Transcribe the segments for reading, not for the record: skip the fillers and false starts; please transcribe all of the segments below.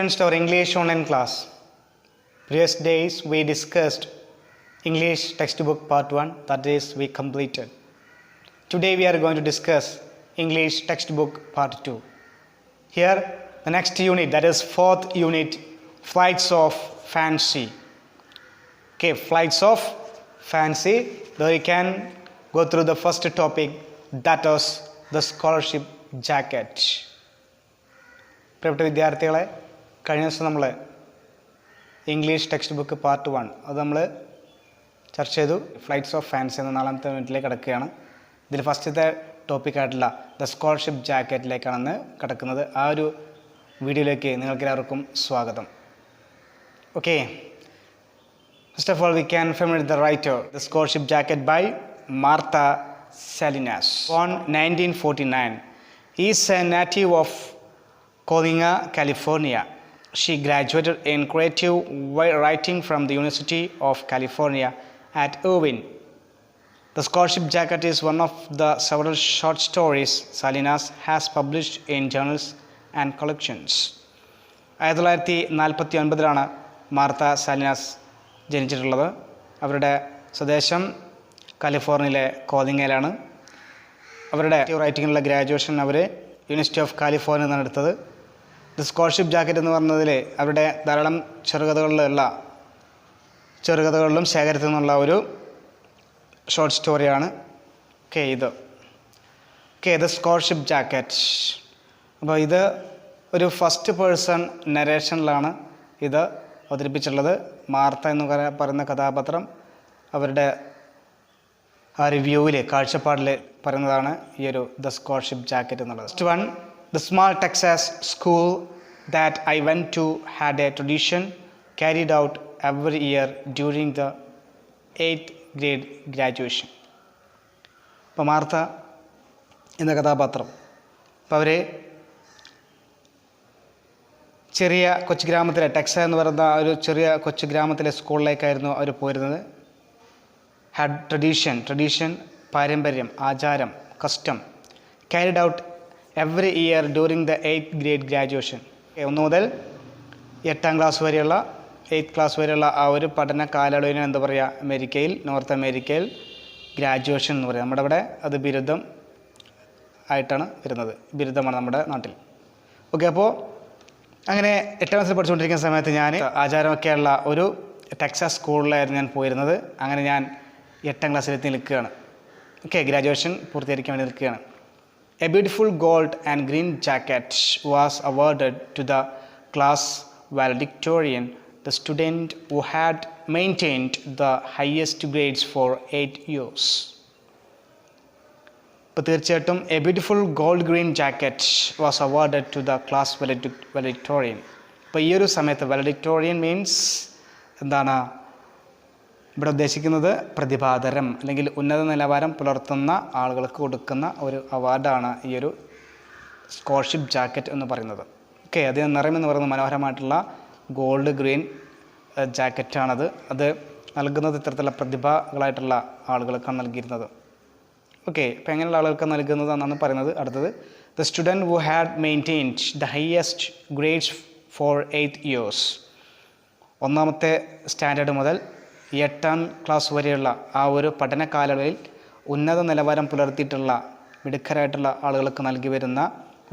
students to our English online class. Previous days we discussed English textbook part 1, that is we completed. Today we are going to discuss English textbook part 2. Here the next unit, that is fourth unit, Flights of Fancy. Okay, Flights of Fancy. Though you can go through the first topic, that was the scholarship jacket. പ്രിയപ്പെട്ട വിദ്യാർത്ഥികളെ, കഴിഞ്ഞ ദിവസം നമ്മൾ English text book part 1 അത് നമ്മൾ ചർച്ച ചെയ്തു. Flights of fancy എന്ന 4ാമത്തെ യൂണിറ്റിലേക്ക് കിടക്കുകയാണ്. ഇതിൽ ഫസ്റ്റത്തെ ടോപ്പിക്കായിട്ടുള്ള ദ സ്കോളർഷിപ്പ് ജാക്കറ്റിലേക്കാണ് കിടക്കുന്നത്. ആ ഒരു വീഡിയോയിലേക്ക് നിങ്ങൾക്ക് എല്ലാവർക്കും സ്വാഗതം. Okay, first of all we can familiar the writer. The scholarship jacket by Martha Salinas. Born 1949, is a native of Colina, California. She graduated in creative writing from the University of California at Irvine. The scholarship jacket is one of the several short stories Salinas has published in journals and collections. 1949 Martha Salinas ജനിച്ചിട്ടുള്ളത്. അവരുടെ സ്വദേശം കാലിഫോർണിയയിലെ കോലിങ്ങയിലാണ്. അവരുടെ റൈറ്റിങ്ങിലുള്ള graduation അവർ university of California നിന്നാണ് എടുത്തത്. ദ സ്കോളർഷിപ്പ് ജാക്കറ്റ് എന്ന് പറഞ്ഞതിൽ അവരുടെ ധാരാളം ചെറുകഥകളിലും ശേഖരത്തിൽ നിന്നുള്ള ഒരു ഷോർട്ട് സ്റ്റോറിയാണ് ഇത്. The scholarship jacket. അപ്പോൾ ഇത് ഒരു ഫസ്റ്റ് പേഴ്സൺ നരേഷനിലാണ് ഇത് അവതരിപ്പിച്ചിട്ടുള്ളത്. മാർത്ത എന്ന് പറയുന്ന കഥാപാത്രം അവരുടെ ആ റിവ്യൂവിൽ, കാഴ്ചപ്പാടിൽ പറയുന്നതാണ് ഈ ഒരു ദ സ്കോളർഷിപ്പ് ജാക്കറ്റ് എന്നുള്ളത്. First one, the small Texas school that I went to had a tradition carried out every year during the 8th grade graduation. അപ്പോൾ മാർത്ത എന്ന കഥാപാത്രം, അപ്പോൾ അവർ ചെറിയ കൊച്ചു ഗ്രാമത്തിലെ ടെക്സ എന്ന് പറയുന്ന ഒരു ചെറിയ കൊച്ചു ഗ്രാമത്തിലെ സ്കൂളിലേക്കായിരുന്നു അവർ പോയിരുന്നത്. ഹാഡ് ട്രഡീഷൻ പാരമ്പര്യം, ആചാരം, custom, carried out every year during the 8th grade graduation. 1 മുതൽ 8ാം ക്ലാസ് വരെയുള്ള 8th ക്ലാസ് വരെയുള്ള ആ ഒരു പഠന കാലയളവിന് എന്താ പറയുക, നോർത്ത് അമേരിക്കയിൽ ഗ്രാജുവേഷൻ എന്ന് പറയുക. നമ്മുടെ ഇവിടെ അത് ബിരുദം ആയിട്ടാണ് വരുന്നത്. ബിരുദമാണ് നമ്മുടെ നാട്ടിൽ. ഓക്കെ, അപ്പോൾ അങ്ങനെ 8ാം ക്ലാസ്സിൽ പഠിച്ചുകൊണ്ടിരിക്കുന്ന സമയത്ത് ഞാൻ ആചാരമൊക്കെയുള്ള ഒരു ടെക്സാസ് സ്കൂളിലായിരുന്നു ഞാൻ പോയിരുന്നത്. അങ്ങനെ ഞാൻ 8ാം ക്ലാസ്സിലെത്തി നിൽക്കുകയാണ്. ഗ്രാജുവേഷൻ പൂർത്തീകരിക്കാൻ വേണ്ടി നിൽക്കുകയാണ്. A beautiful gold and green jacket was awarded to the class valedictorian, the student who had maintained the highest grades for 8 years. അപ്പോൾ തീർച്ചയായിട്ടും a beautiful gold green jacket was awarded to the class valedictorian. അപ്പോൾ ഈ ഒരു സമയത്ത് വാലഡിക്ടോറിയൻ means എന്താണ് ഇവിടെ ഉദ്ദേശിക്കുന്നത്? പ്രതിഭാതരം അല്ലെങ്കിൽ ഉന്നത നിലവാരം പുലർത്തുന്ന ആളുകൾക്ക് കൊടുക്കുന്ന ഒരു അവാർഡാണ് ഈ ഒരു സ്കോളർഷിപ്പ് ജാക്കറ്റ് എന്ന് പറയുന്നത്. അതിന് നിറമെന്ന് പറയുന്നത് മനോഹരമായിട്ടുള്ള ഗോൾഡ് ഗ്രീൻ ജാക്കറ്റാണത്. അത് നൽകുന്നത് ഇത്തരത്തിലുള്ള പ്രതിഭകളായിട്ടുള്ള ആളുകൾക്കാണ് നൽകിയിരുന്നത്. അപ്പോൾ എങ്ങനെയുള്ള ആളുകൾക്ക് നൽകുന്നതെന്നാണ് പറയുന്നത്. അടുത്തത്, the student who had maintained the highest grades for 8 years. 1ാമത്തെ സ്റ്റാൻഡേർഡ് മുതൽ 8ാം ക്ലാസ് വരെയുള്ള ആ ഒരു പഠന കാലയളവിൽ ഉന്നത നിലവാരം പുലർത്തിയിട്ടുള്ള മിടുക്കരായിട്ടുള്ള ആളുകൾക്ക് നൽകി വരുന്ന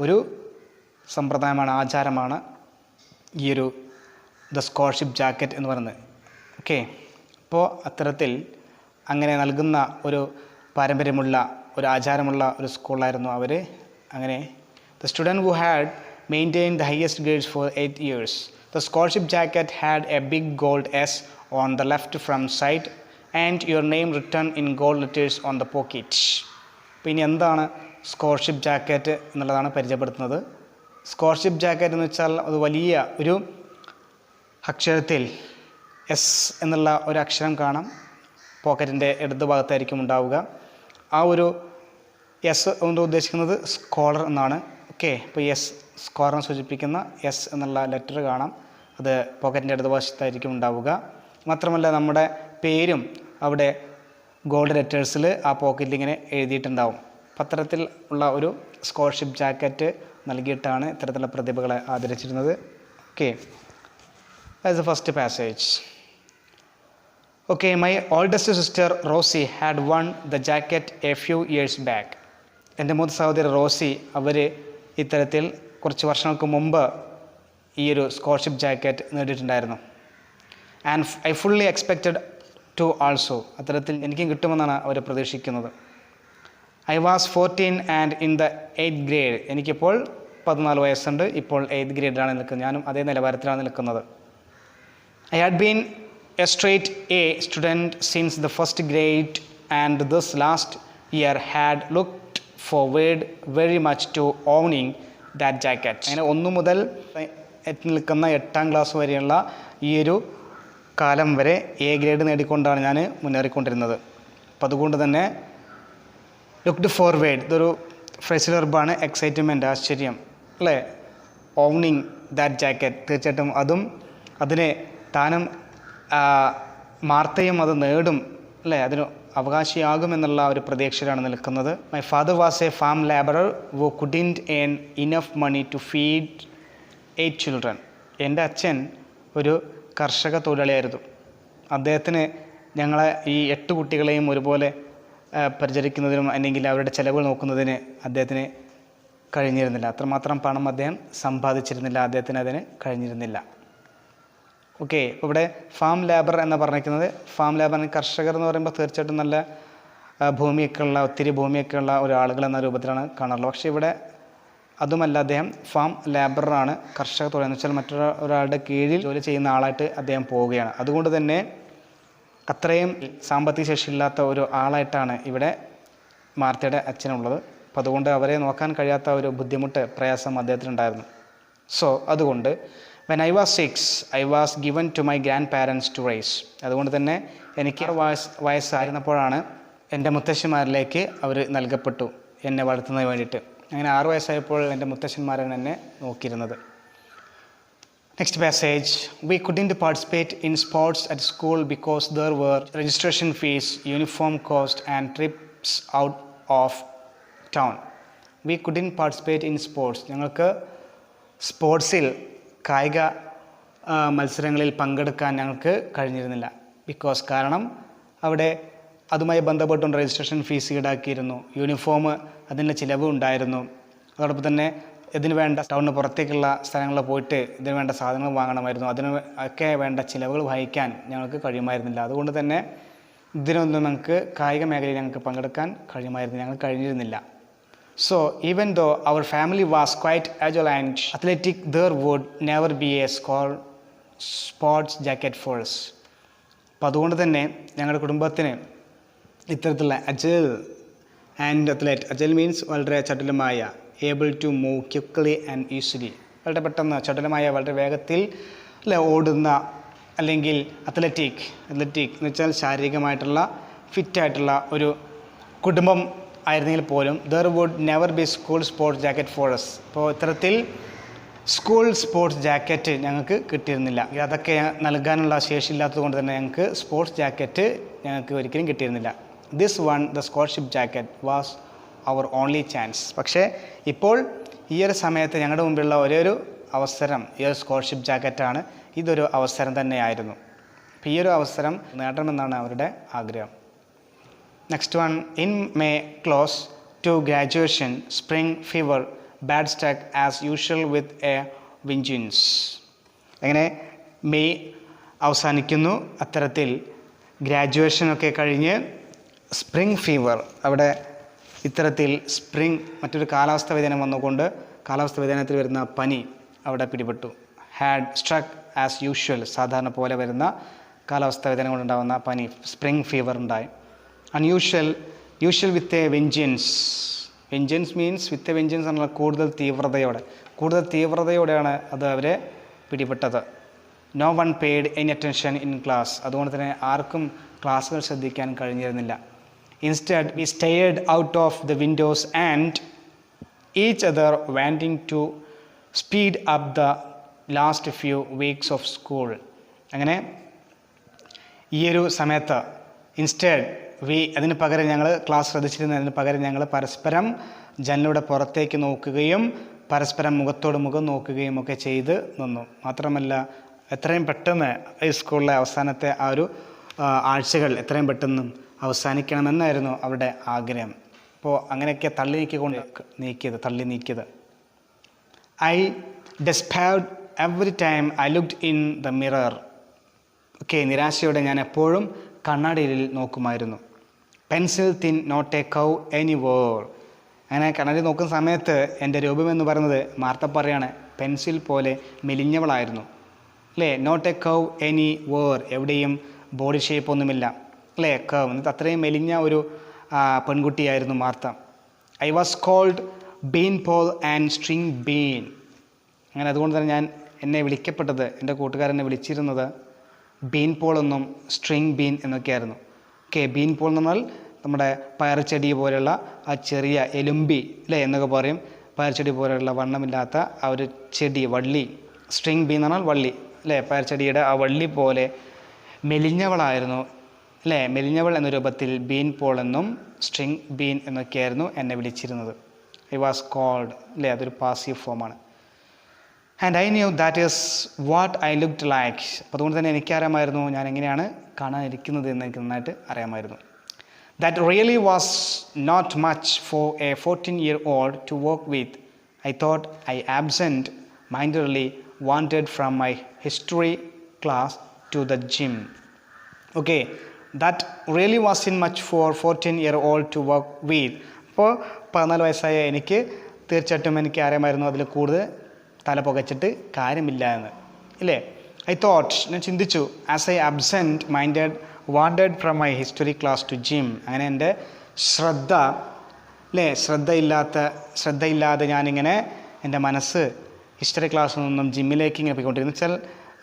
ഒരു സമ്പ്രദായമാണ്, ആചാരമാണ് ഈ ഒരു ദ സ്കോളർഷിപ്പ് ജാക്കറ്റ് എന്ന് പറയുന്നത്. അപ്പോൾ അത്തരത്തിൽ അങ്ങനെ നൽകുന്ന ഒരു പാരമ്പര്യമുള്ള ഒരു ആചാരമുള്ള ഒരു സ്കൂളായിരുന്നു അവർ. അങ്ങനെ the student who had maintained the highest grades for 8 years. The scholarship jacket had a big gold S on the left front side and your name written in gold letters on the pocket. അപ്പോൾ ഇനി എന്താണ് scholarship jacket എന്നുള്ളതാണ് പരിചയപ്പെടുത്തുന്നത്. Scholarship jacket എന്ന് വെച്ചാൽ അത് വലിയ ഒരു അക്ഷരത്തിൽ എസ് എന്നുള്ള ഒരു അക്ഷരം കാണാം. പോക്കറ്റിൻ്റെ ഇടത് ഭാഗത്തായിരിക്കും ഉണ്ടാവുക. ആ ഒരു എസ് കൊണ്ട് ഉദ്ദേശിക്കുന്നത് സ്കോളർ എന്നാണ്. അപ്പോൾ എസ് സ്കോളറിനെ സൂചിപ്പിക്കുന്ന എസ് എന്നുള്ള ലെറ്റർ കാണാം. അത് പോക്കറ്റിൻ്റെ ഇടതുവശത്തായിരിക്കും ഉണ്ടാവുക. മാത്രമല്ല നമ്മുടെ പേരും അവിടെ ഗോൾഡ് ലെറ്റേഴ്സിൽ ആ പോക്കറ്റിൽ ഇങ്ങനെ എഴുതിയിട്ടുണ്ടാവും. പത്രത്തിൽ ഉള്ള ഒരു സ്കോളർഷിപ്പ് ജാക്കറ്റ് നൽകിയിട്ടാണ് ഇത്തരത്തിലുള്ള പ്രതിഭകളെ ആദരിച്ചിരുന്നത്. Okay, that's the first passage. Okay, my oldest sister Rosie had won the jacket a few years back. എൻ്റെ മൂത്ത സഹോദരി റോസി അവർ ഇത്തരത്തിൽ കുറച്ച് വർഷങ്ങൾക്ക് മുമ്പ് ഈ ഒരു സ്കോളർഷിപ്പ് ജാക്കറ്റ് നേടിയിട്ടുണ്ടായിരുന്നു. And I fully expected to also, അത്തരത്തിൽ എനിക്കും കിട്ടുമെന്നാണ് അവർ പ്രതീക്ഷിക്കുന്നത്. I was 14 and in the 8th grade. എനിക്കിപ്പോൾ 14 വയസ്സുണ്ട്, ഇപ്പോൾ 8th ഗ്രേഡിലാണ് നിൽക്കുന്നത്. ഞാനും അതേ നിലവാരത്തിലാണ് നിൽക്കുന്നത്. I had been a straight A student since the first grade and this last year had looked forward very much to owning that jacket. അങ്ങനെ 1 മുതൽ നിൽക്കുന്ന 8ാം ക്ലാസ് വരെയുള്ള ഈ ഒരു കാലം വരെ എ ഗ്രേഡ് നേടിക്കൊണ്ടാണ് ഞാൻ മുന്നേറിക്കൊണ്ടിരുന്നത്. അപ്പം അതുകൊണ്ട് തന്നെ ലുക്ക്ഡ് ഫോർവേഡ് ഇതൊരു ഫ്രേസൽ വെർബാണ്. എക്സൈറ്റ്മെൻറ്റ്, ആശ്ചര്യം അല്ലേ. ഓണിങ് ദാറ്റ് ജാക്കറ്റ്, തീർച്ചയായിട്ടും അതും അതിനെ താനും മാർത്തയും അത് നേടും അല്ലേ, അതിന് അവകാശിയാകുമെന്നുള്ള ഒരു പ്രതീക്ഷയിലാണ് നിൽക്കുന്നത്. My father was a farm labourer who couldn't earn enough money to feed 8 children. എൻ്റെ അച്ഛൻ ഒരു കർഷക തൊഴിലാളിയായിരുന്നു. അദ്ദേഹത്തിന് ഞങ്ങളെ ഈ 8 കുട്ടികളെയും ഒരുപോലെ പരിചരിക്കുന്നതിനും അല്ലെങ്കിൽ അവരുടെ ചിലവുകൾ നോക്കുന്നതിന് അദ്ദേഹത്തിന് കഴിഞ്ഞിരുന്നില്ല. അത്രമാത്രം പണം അദ്ദേഹം സമ്പാദിച്ചിരുന്നില്ല, അദ്ദേഹത്തിന് അതിന് കഴിഞ്ഞിരുന്നില്ല. ഓക്കെ, ഇപ്പോൾ ഇവിടെ ഫാം ലേബർ എന്ന് പറഞ്ഞിരിക്കുന്നത്, ഫാം ലേബർ കർഷകർ എന്ന് പറയുമ്പോൾ തീർച്ചയായിട്ടും നല്ല ഒത്തിരി ഭൂമിയൊക്കെ ഉള്ള ഒരാളുകൾ എന്ന രൂപത്തിലാണ് കാണാറുള്ളത്. പക്ഷേ ഇവിടെ അതുമല്ല, അദ്ദേഹം ഫാം ലേബറാണ്. കർഷക തൊഴിൽ എന്ന് വെച്ചാൽ മറ്റൊരാളുടെ കീഴിൽ ജോലി ചെയ്യുന്ന ആളായിട്ട് അദ്ദേഹം പോവുകയാണ്. അതുകൊണ്ട് തന്നെ അത്രയും സാമ്പത്തിക ശേഷിയില്ലാത്ത ഒരു ആളായിട്ടാണ് ഇവിടെ മാർത്തയുടെ അച്ഛനുള്ളത്. അപ്പോൾ അതുകൊണ്ട് അവരെ നോക്കാൻ കഴിയാത്ത ഒരു ബുദ്ധിമുട്ട്, പ്രയാസം അദ്ദേഹത്തിനുണ്ടായിരുന്നു. സോ അതുകൊണ്ട് when I was 6 I was given to my grandparents to raise. അതുകൊണ്ട് തന്നെ എനിക്ക് വയസ്സായിരുന്നപ്പോഴാണ് എൻ്റെ മുത്തശ്ശിമാരിലേക്ക് അവർ നൽകപ്പെട്ടു, എന്നെ വളർത്തുന്നതിന് വേണ്ടിയിട്ട്. അങ്ങനെ 6 വയസ്സായപ്പോൾ എൻ്റെ മുത്തശ്ശന്മാരാണ് എന്നെ നോക്കിയിരുന്നത്. Next passage. We couldn't participate in sports at school because there were registration fees, uniform cost and trips out of town. We couldn't participate in sports. ഞങ്ങൾക്ക് സ്പോർട്സിൽ കായിക മത്സരങ്ങളിൽ പങ്കെടുക്കാൻ ഞങ്ങൾക്ക് കഴിഞ്ഞിരുന്നില്ല. കാരണം അവിടെ അതുമായി ബന്ധപ്പെട്ടുകൊണ്ട് രജിസ്ട്രേഷൻ ഫീസ് ഈടാക്കിയിരുന്നു, യൂണിഫോം അതിൻ്റെ ചിലവ് ഉണ്ടായിരുന്നു. അതോടൊപ്പം തന്നെ ഇതിന് വേണ്ട ടൗണിന് പുറത്തേക്കുള്ള സ്ഥലങ്ങളിൽ പോയിട്ട് ഇതിന് വേണ്ട സാധനങ്ങൾ വാങ്ങണമായിരുന്നു. അതിന് ഒക്കെ വേണ്ട ചിലവുകൾ വഹിക്കാൻ ഞങ്ങൾക്ക് കഴിയുമായിരുന്നില്ല. അതുകൊണ്ട് തന്നെ ഇതിനൊന്നും ഞങ്ങൾക്ക് കായിക മേഖലയിൽ ഞങ്ങൾക്ക് പങ്കെടുക്കാൻ ഞങ്ങൾക്ക് കഴിഞ്ഞിരുന്നില്ല. So even though our family was quite agile and athletic, there would never be a sports jacket for us. അപ്പം അതുകൊണ്ട് തന്നെ ഞങ്ങളുടെ കുടുംബത്തിന് ഇത്തരത്തിലുള്ള agile and athlete, agile means വളരെ ചടുലമായ, able to move quickly and easily, വളരെ പെട്ടെന്ന് ചടുലമായ വളരെ വേഗത്തിൽ ഓടുന്ന, അല്ലെങ്കിൽ അത്ലറ്റിക് എന്ന് വെച്ചാൽ ശാരീരികമായിട്ടുള്ള ഫിറ്റായിട്ടുള്ള ഒരു കുടുംബം ആയിരുന്നെങ്കിൽ പോലും there would never be school sports jacket for us. അപ്പോൾ ഇത്തരത്തിൽ സ്കൂൾ സ്പോർട്സ് ജാക്കറ്റ് ഞങ്ങൾക്ക് കിട്ടിയിരുന്നില്ല. അതൊക്കെ നൽകാനുള്ള ശേഷിയില്ലാത്തത് കൊണ്ട് തന്നെ ഞങ്ങൾക്ക് സ്പോർട്സ് ജാക്കറ്റ് ഞങ്ങൾക്ക് ഒരിക്കലും കിട്ടിയിരുന്നില്ല. This one the scholarship jacket was our only chance. പക്ഷേ ഇപ്പോൾ ഈ ഒരു സമയത്ത് ഞങ്ങളുടെ മുമ്പിലുള്ള ഒരേ ഒരു അവസരം ഈ ഒരു സ്കോളർഷിപ്പ് ജാക്കറ്റാണ്. ഇതൊരു അവസരം തന്നെയായിരുന്നു. അപ്പോൾ ഈ ഒരു അവസരം നേടണമെന്നാണ് അവരുടെ ആഗ്രഹം. Next one. In May close to graduation, spring fever, bad stuck as usual with a vengeance. അങ്ങനെ മെയ് അവസാനിക്കുന്നു. അത്തരത്തിൽ ഗ്രാജുവേഷനൊക്കെ കഴിഞ്ഞ് സ്പ്രിംഗ് ഫീവർ, അവിടെ ഇത്തരത്തിൽ മറ്റൊരു കാലാവസ്ഥ വ്യതിയാനം വന്നുകൊണ്ട് കാലാവസ്ഥ വ്യതിയാനത്തിൽ വരുന്ന പനി അവിടെ പിടിപെട്ടു. ഹാഡ് സ്ട്രക്ക് ആസ് യൂഷ്വൽ, സാധാരണ പോലെ വരുന്ന കാലാവസ്ഥ വ്യതിയാനം കൊണ്ടുണ്ടാകുന്ന പനി, സ്പ്രിംഗ് ഫീവർ ഉണ്ടായി. Usual with a vengeance means with a vengeance എന്നുള്ള കൂടുതൽ തീവ്രതയോടെയാണ് അത് അവരെ പിടിപെട്ടത്. No one paid any attention in class. അതുകൊണ്ട് തന്നെ ആർക്കും ക്ലാസ്സുകൾ ശ്രദ്ധിക്കാൻ കഴിഞ്ഞിരുന്നില്ല. Instead, we stared out of the windows and each other wanting to speed up the last few weeks of school. അങ്ങനെ ഈ ഒരു സമയത്ത് അതിന് പകരം ഞങ്ങൾ ക്ലാസ് ശ്രദ്ധിച്ചിരുന്നതിന് പകരം ഞങ്ങൾ പരസ്പരം ജനലിലൂടെ പുറത്തേക്ക് നോക്കുകയും പരസ്പരം മുഖത്തോട് മുഖം നോക്കുകയും ഒക്കെ ചെയ്ത് നിന്നു. മാത്രമല്ല എത്രയും പെട്ടെന്ന് ഈ സ്കൂളിലെ അവസാനത്തെ ആ ഒരു ആഴ്ചകൾ എത്രയും പെട്ടെന്ന് അവസാനിക്കണമെന്നായിരുന്നു അവരുടെ ആഗ്രഹം. അപ്പോൾ അങ്ങനെയൊക്കെ തള്ളി നീക്കിയത്. I despaired every time I looked in the mirror. Okay, നിരാശയോടെ ഞാൻ എപ്പോഴും കണ്ണാടിയിൽ നോക്കുമായിരുന്നു. Pencil thin not a curve anywhere. അങ്ങനെ കണ്ണാടി നോക്കുന്ന സമയത്ത് എൻ്റെ രൂപമെന്ന് പറയുന്നത് മാർത്ത പറയാണ് പെൻസിൽ പോലെ മെലിഞ്ഞവളായിരുന്നു അല്ലേ. Not a curve anywhere, എവിടെയും ബോഡി ഷേപ്പ് ഒന്നുമില്ല അല്ലേ. കവ് എന്നിട്ട് അത്രയും മെലിഞ്ഞ ഒരു പെൺകുട്ടിയായിരുന്നു മാർത്ത. I was called bean pole and string bean. അങ്ങനെ അതുകൊണ്ട് തന്നെ എന്നെ വിളിക്കപ്പെട്ടത്, എൻ്റെ കൂട്ടുകാരെന്നെ വിളിച്ചിരുന്നത് ബീൻ പോൾ എന്നും സ്ട്രിങ് ബീൻ എന്നൊക്കെയായിരുന്നു. ഓക്കെ, ബീൻ പോൾ എന്ന് പറഞ്ഞാൽ നമ്മുടെ പയർച്ചെടി പോലെയുള്ള ആ ചെറിയ എലുമ്പി അല്ലേ എന്നൊക്കെ പറയും. പയർച്ചെടി പോലെയുള്ള വണ്ണമില്ലാത്ത ആ ഒരു ചെടി, വള്ളി. സ്ട്രിങ് ബീൻ എന്ന് പറഞ്ഞാൽ വള്ളി അല്ലേ. പയർച്ചെടിയുടെ ആ വള്ളി പോലെ മെലിഞ്ഞവളായിരുന്നു അല്ലേ. മെലിഞ്ഞവൾ എന്ന രൂപത്തിൽ ബീൻ പോൾ എന്നും സ്ട്രിങ് ബീൻ എന്നൊക്കെയായിരുന്നു എന്നെ വിളിച്ചിരുന്നത്. ഐ വാസ് കോൾഡ് അല്ലേ, അതൊരു പാസീവ് ഫോമാണ്. And I knew that is what I looked like. അപ്പോൾ അതുകൊണ്ട് തന്നെ എനിക്കറിയാമായിരുന്നു ഞാൻ എങ്ങനെയാണ് കാണാനിരിക്കുന്നത് എന്ന് എനിക്ക് നന്നായിട്ട് അറിയാമായിരുന്നു. That really was not much for a 14-year-old to work with. I thought I absent mindedly wandered from my history class to the gym. Okay, that really was in much for 14-year-old to work with. അപ്പോൾ 14 വയസ്സായ എനിക്ക് തീർച്ചയായിട്ടും എനിക്ക് അറിയാമായിരുന്നു അതിൽ കൂടുതൽ തല പുകച്ചിട്ട് കാര്യമില്ല എന്ന് ഇല്ലേ. ഐ തോട്ട്, ഞാൻ ചിന്തിച്ചു, as I absent minded wandered from my history class to gym. അങ്ങനെ എൻ്റെ ശ്രദ്ധയില്ലാതെ ഞാനിങ്ങനെ എൻ്റെ മനസ്സ് ഹിസ്റ്ററി ക്ലാസ്സിൽ നിന്നും ജിമ്മിലേക്ക് ഇങ്ങനെ പോയിക്കൊണ്ടിരുന്നു. വെച്ചാൽ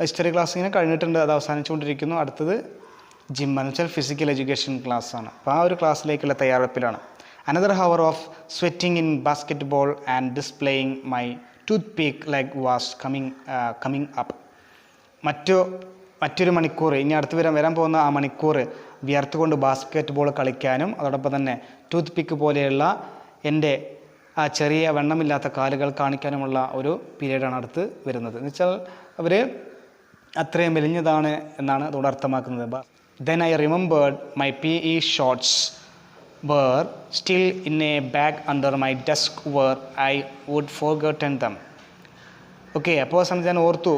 ഹിസ്റ്ററി ക്ലാസ് ഇങ്ങനെ കഴിഞ്ഞിട്ടുണ്ട്, അത് അവസാനിച്ചുകൊണ്ടിരിക്കുന്നു. അടുത്തത് ജിമ്മെന്ന് വെച്ചാൽ ഫിസിക്കൽ എഡ്യൂക്കേഷൻ ക്ലാസ്സാണ്. അപ്പോൾ ആ ഒരു ക്ലാസ്സിലേക്കുള്ള തയ്യാറെടുപ്പിലാണ്. Another hour of sweating in basketball and displaying my toothpick leg was coming up. മറ്റൊരു മണിക്കൂർ, ഇനി വരാൻ പോകുന്ന ആ മണിക്കൂർ വിയർത്തുകൊണ്ട് ബാസ്കറ്റ് ബോൾ കളിക്കാനും അതോടൊപ്പം തന്നെ ടൂത്ത് പിക്ക് പോലെയുള്ള എൻ്റെ ആ ചെറിയ വണ്ണമില്ലാത്ത കാലുകൾ കാണിക്കാനുമുള്ള ഒരു പീരീഡാണ് അടുത്ത് വരുന്നത്. എന്ന് വെച്ചാൽ അവർ അത്രയും മെലിഞ്ഞതാണ് എന്നാണ് അതുകൊണ്ട് അർത്ഥമാക്കുന്നത്. Then I remembered my PE shorts were still in a bag under my desk where I would forgotten them. Okay, അപ്പോൾ ആ സമയത്ത് ഞാൻ ഓർത്തു,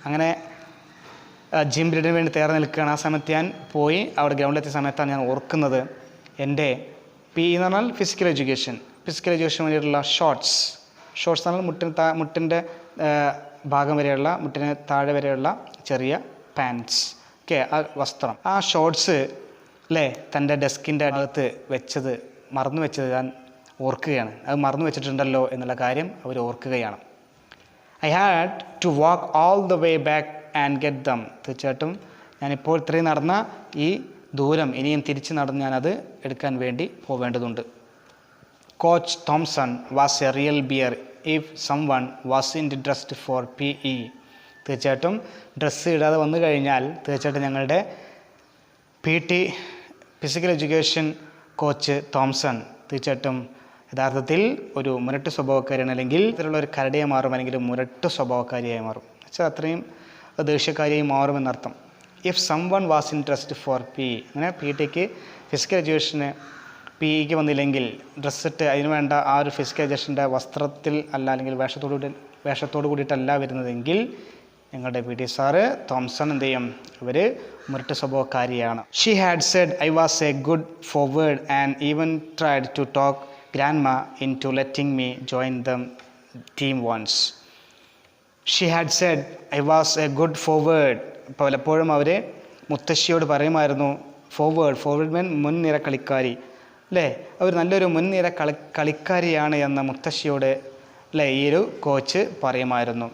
അങ്ങനെ ജിം പീരീഡിന് വേണ്ടി തയ്യാറ് നിൽക്കുകയാണ്. ആ സമയത്ത് ഞാൻ പോയി അവിടെ ഗ്രൗണ്ടിലെത്തിയ സമയത്താണ് ഞാൻ ഓർക്കുന്നത് എൻ്റെ PE എന്ന് പറഞ്ഞാൽ ഫിസിക്കൽ എഡ്യൂക്കേഷൻ വേണ്ടിയിട്ടുള്ള ഷോർട്സ് എന്ന് പറഞ്ഞാൽ മുട്ടിൻ്റെ ഭാഗം വരെയുള്ള, മുട്ടിന് താഴെ വരെയുള്ള ചെറിയ പാൻറ്റ്സ്. ഓക്കെ, ആ വസ്ത്രം, ആ ഷോർട്സ് അല്ലേ തൻ്റെ ഡെസ്കിൻ്റെ അകത്ത് മറന്നു വെച്ചത് ഞാൻ ഓർക്കുകയാണ്. അത് മറന്നു വെച്ചിട്ടുണ്ടല്ലോ എന്നുള്ള കാര്യം അവർ ഓർക്കുകയാണ്. I had to walk all the way back and get them. തീർച്ചയായിട്ടും ഞാനിപ്പോൾ ഇത്രയും നടന്ന ഈ ദൂരം ഇനിയും തിരിച്ച് നടന്ന് ഞാനത് എടുക്കാൻ വേണ്ടി പോവേണ്ടതുണ്ട്. Coach Thompson was a real bear if someone was in dressed for PE. തീർച്ചയായിട്ടും ഡ്രസ്സ് ഇടാതെ വന്നു കഴിഞ്ഞാൽ തീർച്ചയായിട്ടും ഞങ്ങളുടെ PT physical education coach Thompson തീർച്ചയായിട്ടും യഥാർത്ഥത്തിൽ ഒരു മുരട്ട് സ്വഭാവക്കാരിയാണ്, അല്ലെങ്കിൽ ഇതിലുള്ള ഒരു കരടിയെ മാറും, അല്ലെങ്കിൽ മുരട്ട് സ്വഭാവക്കാരിയായി മാറും. വെച്ചാൽ അത്രയും ദേഷ്യക്കാരിയായി മാറുമെന്നർത്ഥം. If someone was interest for PE, അങ്ങനെ PT ഫിസിക്കൽ എഡ്യൂക്കേഷന് PEക്ക് വന്നില്ലെങ്കിൽ ഡ്രസ്സിട്ട് അതിന് വേണ്ട ആ ഒരു ഫിസിക്കൽ എഡ്യൂക്കേഷൻ്റെ വസ്ത്രത്തിൽ അല്ല, അല്ലെങ്കിൽ വേഷത്തോട് കൂടിയിട്ടല്ല വരുന്നതെങ്കിൽ ഞങ്ങളുടെ PT സാറ് തോംസൺ എന്ത് ചെയ്യും, ഇവർ മുരട്ട് സ്വഭാവക്കാരിയാണ്. She had said I was a good forward and even tried to talk grandma into letting me join the team once. She had said I was a good forward. പലപ്പോഴും അവർ മുത്തശ്ശിയോട് പറയുമായിരുന്നു, forward മീൻ മുൻനിര കളിക്കാരി അല്ലേ, അവർ നല്ലൊരു മുൻനിര കളിക്കാരിയാണ് എന്ന മുത്തശ്ശിയോട് അല്ലേ ഈ ഒരു കോച്ച് പറയുമായിരുന്നു.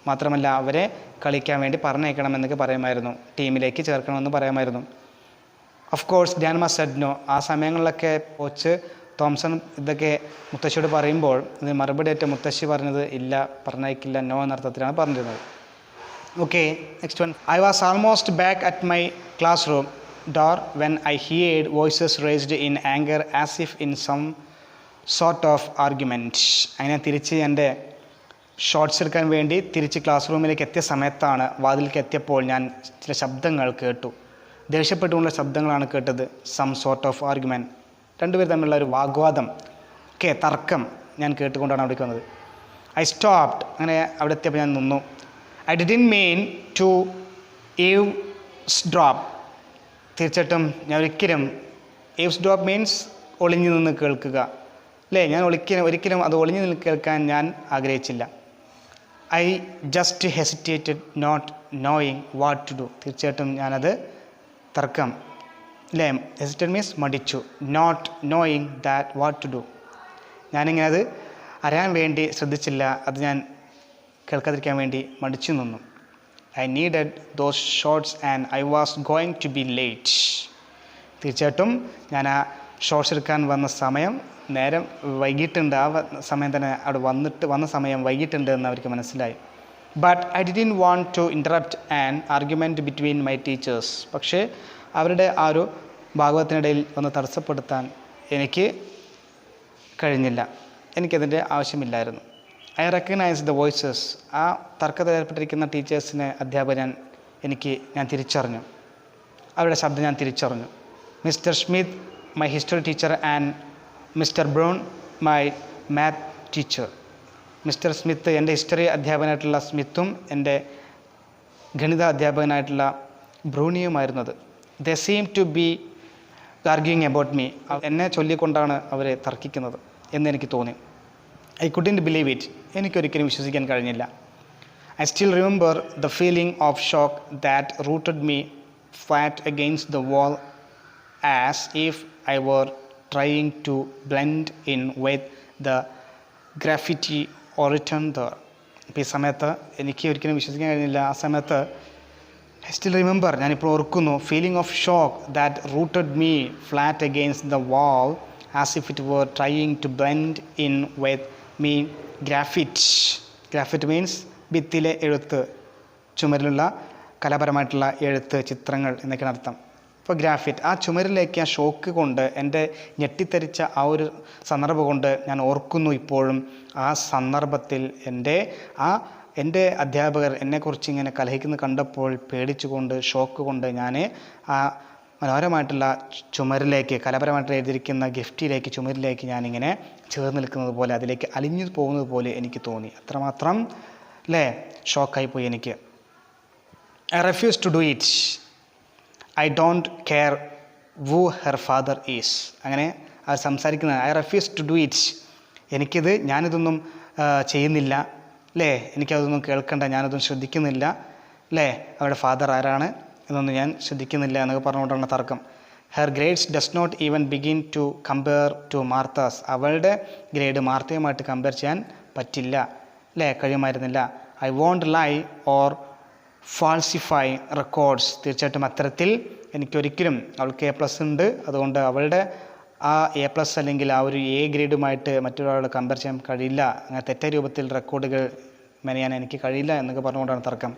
മാത്രമല്ല അവരെ കളിക്കാൻ വേണ്ടി പറഞ്ഞേക്കണമെന്നൊക്കെ പറയുമായിരുന്നു, ടീമിലേക്ക് ചേർക്കണമെന്ന് പറയുമായിരുന്നു. Of course grandma said no. ആ സമയങ്ങളിലൊക്കെ കോച്ച് തോംസൺ ഇതൊക്കെ മുത്തശ്ശിയോട് പറയുമ്പോൾ ഇതിന് മറുപടിയായിട്ട് മുത്തശ്ശി പറഞ്ഞത് ഇല്ല, പറഞ്ഞയക്കില്ല, നോ എന്നർത്ഥത്തിലാണ് പറഞ്ഞിരുന്നത്. Okay, next one. I was almost back at my class room door when I heard voices raised in anger as if in some sort of argument. അങ്ങനെ തിരിച്ച് എൻ്റെ ഷോർട്സ് എടുക്കാൻ വേണ്ടി തിരിച്ച് ക്ലാസ് റൂമിലേക്ക് എത്തിയ സമയത്താണ് വാതിലേക്ക് എത്തിയപ്പോൾ ഞാൻ ചില ശബ്ദങ്ങൾ കേട്ടു. ദേഷ്യപ്പെട്ടുകൊണ്ടുള്ള ശബ്ദങ്ങളാണ് കേട്ടത്. സം സോർട്ട് ഓഫ് ആർഗ്യുമെൻറ്റ്, രണ്ടുപേർ തമ്മിലുള്ള ഒരു വാഗ്വാദം, തർക്കം ഞാൻ കേട്ടുകൊണ്ടാണ് അവിടേക്ക് വന്നത്. ഐ സ്റ്റോപ്ഡ്, അങ്ങനെ അവിടെ എത്തിയപ്പോൾ ഞാൻ നിന്നു. ഐ ഡിഡ്ന്റ് മീൻ ടു ഈവ്സ്ഡ്രോപ്പ്, തീർച്ചയായിട്ടും ഞാൻ ഒരിക്കലും, ഈവ്സ്ഡ്രോപ്പ് മീൻസ് ഒളിഞ്ഞു നിന്ന് കേൾക്കുക അല്ലേ, ഞാൻ ഒരിക്കലും അത് ഒളിഞ്ഞു നിന്ന് കേൾക്കാൻ ഞാൻ ആഗ്രഹിച്ചില്ല. I just hesitated not knowing what to do, തീർച്ചയായിട്ടും ഞാനത് തർക്കം അല്ലേ, ഹെസിറ്റേറ്റ് മീൻസ് മടിച്ചു, not knowing that what to do, ഞാനിങ്ങനെ അത് അറിയാൻ വേണ്ടി ശ്രദ്ധിച്ചില്ല, അത് ഞാൻ കേൾക്കാതിരിക്കാൻ വേണ്ടി മടിച്ചു നിന്നു. I needed those shorts and I was going to be late, തീർച്ചയായിട്ടും ഞാൻ ആ ഷോർട്സ് എടുക്കാൻ വന്ന സമയം നേരം വൈകിട്ടുണ്ട്, ആ സമയം തന്നെ അവിടെ വന്ന സമയം വൈകിട്ടുണ്ട് എന്ന് അവർക്ക് മനസ്സിലായി. But I didn't want to interrupt an argument between my teachers, പക്ഷേ അവരുടെ ആ ഒരു ഭാഗവത്തിനിടയിൽ ഒന്ന് തടസ്സപ്പെടുത്താൻ എനിക്ക് കഴിഞ്ഞില്ല, എനിക്കതിൻ്റെ ആവശ്യമില്ലായിരുന്നു. ഐ റെക്കഗ്നൈസ് ദ വോയിസസ്, ആ തർക്കത്തിൽ ഏർപ്പെട്ടിരിക്കുന്ന ടീച്ചേഴ്സിനെ അധ്യാപകൻ ഞാൻ തിരിച്ചറിഞ്ഞു, അവരുടെ ശബ്ദം ഞാൻ തിരിച്ചറിഞ്ഞു. Mr Smith my history teacher and Mr Brown my math teacher. Mr Smith എൻ്റെ ഹിസ്റ്ററി അധ്യാപകനായിട്ടുള്ള സ്മിത്തും എൻ്റെ ഗണിത അധ്യാപകനായിട്ടുള്ള ബ്രൂണിയുമായിരുന്നത്. They seem to be arguing about me, എന്നെ ചൊല്ലിക്കൊണ്ടാണ് അവർ തർക്കിക്കുന്നത് എന്നെനിക്ക് തോന്നി. ഐ കുഡിൻറ്റ് ബിലീവ് ഇറ്റ്, എനിക്കൊരിക്കലും വിശ്വസിക്കാൻ കഴിഞ്ഞില്ല. I still remember the feeling of shock that rooted me flat against the wall as if I were trying to blend in with the graffiti or written there. ഇപ്പോൾ ഈ സമയത്ത് എനിക്ക് ഒരിക്കലും വിശ്വസിക്കാൻ കഴിഞ്ഞില്ല. ആ സമയത്ത് ഐ സ്റ്റിൽ റിമെമ്പർ, ഞാനിപ്പോൾ ഓർക്കുന്നു, feeling of shock that rooted me flat against the wall as if it were trying to blend in with me graffiti means ഭിത്തിയിലെ എഴുത്ത്, ചുമരിലുള്ള കലാപരമായിട്ടുള്ള എഴുത്ത്, ചിത്രങ്ങൾ എന്നൊക്കെയാണ് അർത്ഥം. ഇപ്പോൾ ഗ്രാഫിറ്റ്, ആ ചുമരിലേക്ക് ആ ഷോക്ക് കൊണ്ട് എൻ്റെ ഞെട്ടിത്തെറിച്ച ആ ഒരു സന്ദർഭം കൊണ്ട് ഞാൻ ഓർക്കുന്നു ഇപ്പോഴും. ആ സന്ദർഭത്തിൽ എൻ്റെ അധ്യാപകർ എന്നെക്കുറിച്ച് ഇങ്ങനെ കലഹിക്കുന്നത് കണ്ടപ്പോൾ പേടിച്ചുകൊണ്ട്, ഷോക്ക് കൊണ്ട് ഞാൻ ആ മനോഹരമായിട്ടുള്ള ചുമരിലേക്ക്, കലാപരമായിട്ട് എഴുതിയിരിക്കുന്ന ഗിഫ്റ്റിലേക്ക്, ചുമരിലേക്ക് ഞാനിങ്ങനെ ചേർന്ന് നിൽക്കുന്നത് പോലെ, അതിലേക്ക് അലിഞ്ഞു പോകുന്നത് പോലെ എനിക്ക് തോന്നി. അത്രമാത്രം അല്ലേ ഷോക്കായിപ്പോയി എനിക്ക്. I refuse to do it, I don't care who her father is. അങ്ങനെ അവർ സംസാരിക്കുന്നത്, I refuse to do it, ഞാനിതൊന്നും ചെയ്യുന്നില്ല അല്ലേ, എനിക്കതൊന്നും കേൾക്കണ്ട, ഞാനതൊന്നും ശ്രദ്ധിക്കുന്നില്ല അല്ലേ, അവരുടെ ഫാദർ ആരാണ് എന്നൊന്നും ഞാൻ ശ്രദ്ധിക്കുന്നില്ല എന്നൊക്കെ പറഞ്ഞുകൊണ്ടാണ് തർക്കം. Her grades does not even begin to compare to Martha's, അവളുടെ ഗ്രേഡ് മാർത്തയുമായിട്ട് കമ്പയർ ചെയ്യാൻ പറ്റില്ല അല്ലേ, കഴിയുമായിരുന്നില്ല. I won't lie or falsify records, തീർച്ചയായിട്ടും അത്തരത്തിൽ എനിക്കൊരിക്കലും, അവൾക്ക് A+ ഉണ്ട്, അതുകൊണ്ട് അവളുടെ ആ A+ അല്ലെങ്കിൽ ആ ഒരു A ഗ്രേഡുമായിട്ട് മറ്റൊരാളോട് കമ്പയർ ചെയ്യാൻ കഴിയില്ല, അങ്ങനെ തെറ്റായ രൂപത്തിൽ റെക്കോർഡുകൾ മെനയാൻ എനിക്ക് കഴിയില്ല എന്നൊക്കെ പറഞ്ഞുകൊണ്ടാണ് തർക്കം.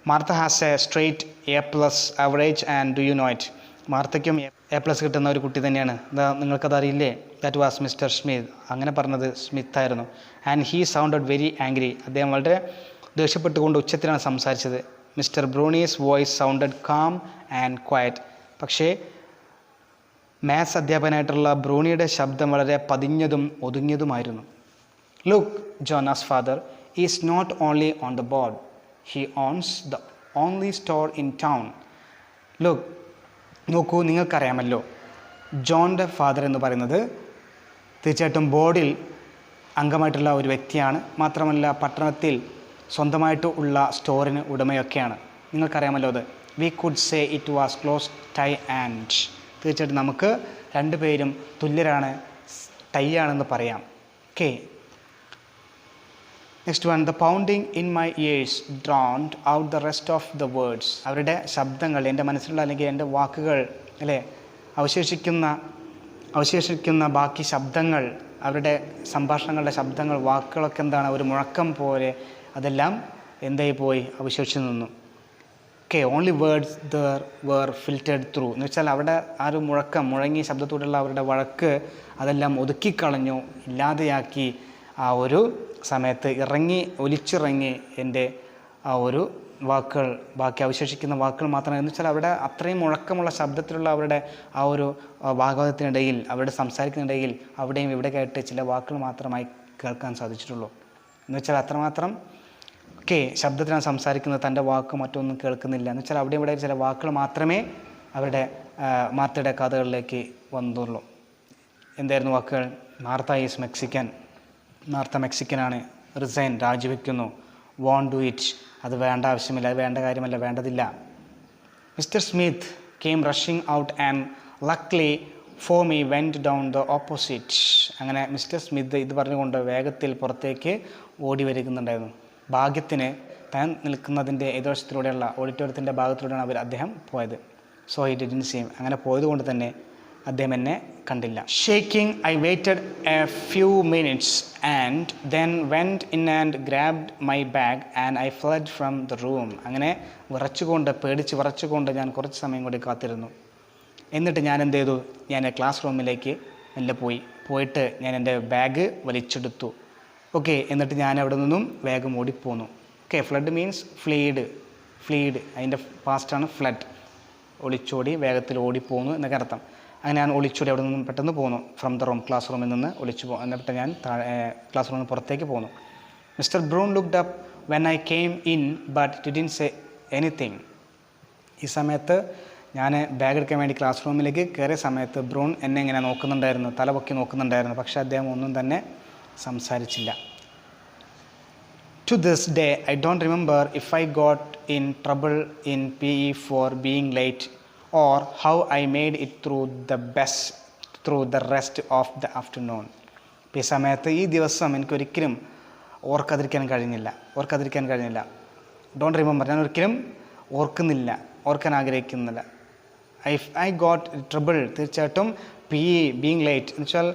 Martha has a straight A+ average and do you know it, മാർത്തയ്ക്കും A+ കിട്ടുന്ന ഒരു കുട്ടി തന്നെയാണ്, നിങ്ങൾക്കതറിയില്ലേ? ദാറ്റ് വാസ് മിസ്റ്റർ സ്മിത്ത്, അങ്ങനെ പറഞ്ഞത് സ്മിത്ത് ആയിരുന്നു. And he sounded very angry, അദ്ദേഹം വളരെ ദേഷ്യപ്പെട്ടുകൊണ്ട് ഉച്ചത്തിലാണ് സംസാരിച്ചത്. Mr Bruni's voice sounded calm and quiet, പക്ഷേ മാത്സ് അധ്യാപകനായിട്ടുള്ള ബ്രൂണിയുടെ ശബ്ദം വളരെ പതിഞ്ഞതും ഒതുങ്ങിയതുമായിരുന്നു. Look, Jonas father is not only on the board, he owns the only store in town. Look, നോക്കൂ, നിങ്ങൾക്കറിയാമല്ലോ, ജോണിൻ്റെ ഫാദർ എന്ന് പറയുന്നത് തീർച്ചയായിട്ടും ബോർഡിൽ അംഗമായിട്ടുള്ള ഒരു വ്യക്തിയാണ്, മാത്രമല്ല പട്ടണത്തിൽ സ്വന്തമായിട്ട് ഉള്ള സ്റ്റോറിന് ഉടമയൊക്കെയാണ്. നിങ്ങൾക്കറിയാമല്ലോ അത്. We could say it was close tie and, തീർച്ചയായിട്ടും നമുക്ക് രണ്ടുപേരും തുല്യരാണ്, ടൈ ആണെന്ന് പറയാം. Okay, next one, the pounding in my ears drowned out the rest of the words. അവരുടെ ശബ്ദങ്ങൾ, എൻ്റെ മനസ്സിലുള്ള അല്ലെങ്കിൽ എൻ്റെ വാക്കുകൾ അല്ലേ, അവശേഷിക്കുന്ന ബാക്കി ശബ്ദങ്ങൾ, അവരുടെ സംഭാഷണങ്ങളുടെ ശബ്ദങ്ങൾ, വാക്കുകളൊക്കെ എന്താണ്, ഒരു മുഴക്കം പോലെ അതെല്ലാം എന്തായി പോയി, അവശേഷിച്ച് നിന്നു. Okay, only words there were filtered through എന്ന് വെച്ചാൽ അവിടെ ആ ഒരു മുഴങ്ങിയ ശബ്ദത്തോടുള്ള അവരുടെ വഴക്ക് അതെല്ലാം ഒതുക്കിക്കളഞ്ഞു, ഇല്ലാതെയാക്കി ആ ഒരു സമയത്ത് ഒലിച്ചിറങ്ങി എൻ്റെ ആ ഒരു വാക്കുകൾ, ബാക്കി അവശേഷിക്കുന്ന വാക്കുകൾ മാത്രമാണ്. എന്ന് വെച്ചാൽ അവിടെ അത്രയും മുഴക്കമുള്ള ശബ്ദത്തിലുള്ള അവരുടെ ആ ഒരു ഭാഗവതത്തിനിടയിൽ, അവരുടെ സംസാരിക്കുന്നിടയിൽ അവിടെയും ഇവിടെയൊക്കെയായിട്ട് ചില വാക്കുകൾ മാത്രമായി കേൾക്കാൻ സാധിച്ചിട്ടുള്ളൂ. എന്ന് വെച്ചാൽ അത്രമാത്രം ശബ്ദത്തിലാണ് സംസാരിക്കുന്നത്, തൻ്റെ വാക്ക് മറ്റൊന്നും കേൾക്കുന്നില്ല. എന്ന് വെച്ചാൽ അവിടെ ഇവിടെ ചില വാക്കുകൾ മാത്രമേ അവരുടെ മാർത്തയുടെ കഥകളിലേക്ക് വന്നുള്ളൂ. എന്തായിരുന്നു വാക്കുകൾ? Martha is Mexican, Martha മെക്സിക്കനാണ്. Resign, രാജിവെക്കുന്നു. Won't do it, അത് വേണ്ട ആവശ്യമില്ല, അത് വേണ്ട കാര്യമല്ല, വേണ്ടതില്ല. Mister Smith came rushing out and luckily for me went down the opposite. അങ്ങനെ മിസ്റ്റർ സ്മിത്ത് ഇത് പറഞ്ഞുകൊണ്ട് വേഗത്തിൽ പുറത്തേക്ക് ഓടി വരികയുണ്ടായിരുന്നു. ഭാഗ്യത്തിന് താൻ നിൽക്കുന്നതിൻ്റെ എതിർവശത്തിലൂടെയുള്ള ഓഡിറ്റോറിയത്തിൻ്റെ ഭാഗത്തിലൂടെയാണ് അദ്ദേഹം പോയത്. So he didn't see him. അങ്ങനെ പോയതുകൊണ്ട് തന്നെ അദ്ദേഹം എന്നെ കണ്ടില്ല. Shaking I waited a few minutes and then went in and grabbed my bag and I fled from the room. അങ്ങനെ പേടിച്ച് വിറച്ചുകൊണ്ട് ഞാൻ കുറച്ച് സമയം കൂടി കാത്തിരുന്നു. എന്നിട്ട് ഞാൻ എന്ത് ചെയ്തു? ഞാൻ ക്ലാസ് റൂമിലേക്ക് മെല്ലെ പോയിട്ട് ഞാൻ എൻ്റെ ബാഗ് വലിച്ചെടുത്തു. എന്നിട്ട് ഞാൻ അവിടെ നിന്നും വേഗം ഓടിപ്പോന്നു. ഫ്ലഡ് മീൻസ് ഫ്ലീഡ്, അതിൻ്റെ പാസ്റ്റാണ് ഫ്ലഡ്. ഒളിച്ചോടി, വേഗത്തിൽ ഓടിപ്പോന്നു എന്നൊക്കെ അർത്ഥം. അങ്ങനെ ഞാൻ ഒളിച്ചോടി അവിടെ നിന്നും പെട്ടെന്ന് പോന്നു. ഫ്രം ദ റൂം, ക്ലാസ് റൂമിൽ നിന്ന് എന്നിട്ട് ഞാൻ ക്ലാസ് റൂമിൽ നിന്ന് പുറത്തേക്ക് പോന്നു. Mister Brown looked up when I came in but didn't say anything. ഈ സമയത്ത് ഞാൻ ബാഗ് എടുക്കാൻ വേണ്ടി ക്ലാസ് റൂമിലേക്ക് കയറിയ സമയത്ത് ബ്രൂൺ എന്നെ ഇങ്ങനെ നോക്കുന്നുണ്ടായിരുന്നു, തലപൊക്കി നോക്കുന്നുണ്ടായിരുന്നു. പക്ഷേ അദ്ദേഹം ഒന്നും തന്നെ സംസാരിച്ചില്ല. To this day, I don't remember if I got in trouble in PE for being late or how I made it through the rest of the afternoon. ഈ സമയത്ത് ഈ ദിവസം എനിക്കൊരിക്കലും ഓർക്കാതിരിക്കാൻ കഴിഞ്ഞില്ല. ഡോണ്ട് റിമെമ്പർ, ഞാൻ ഒരിക്കലും ഓർക്കാൻ ആഗ്രഹിക്കുന്നില്ല. I got trouble, തീർച്ചയായിട്ടും PE being late എന്ന് വെച്ചാൽ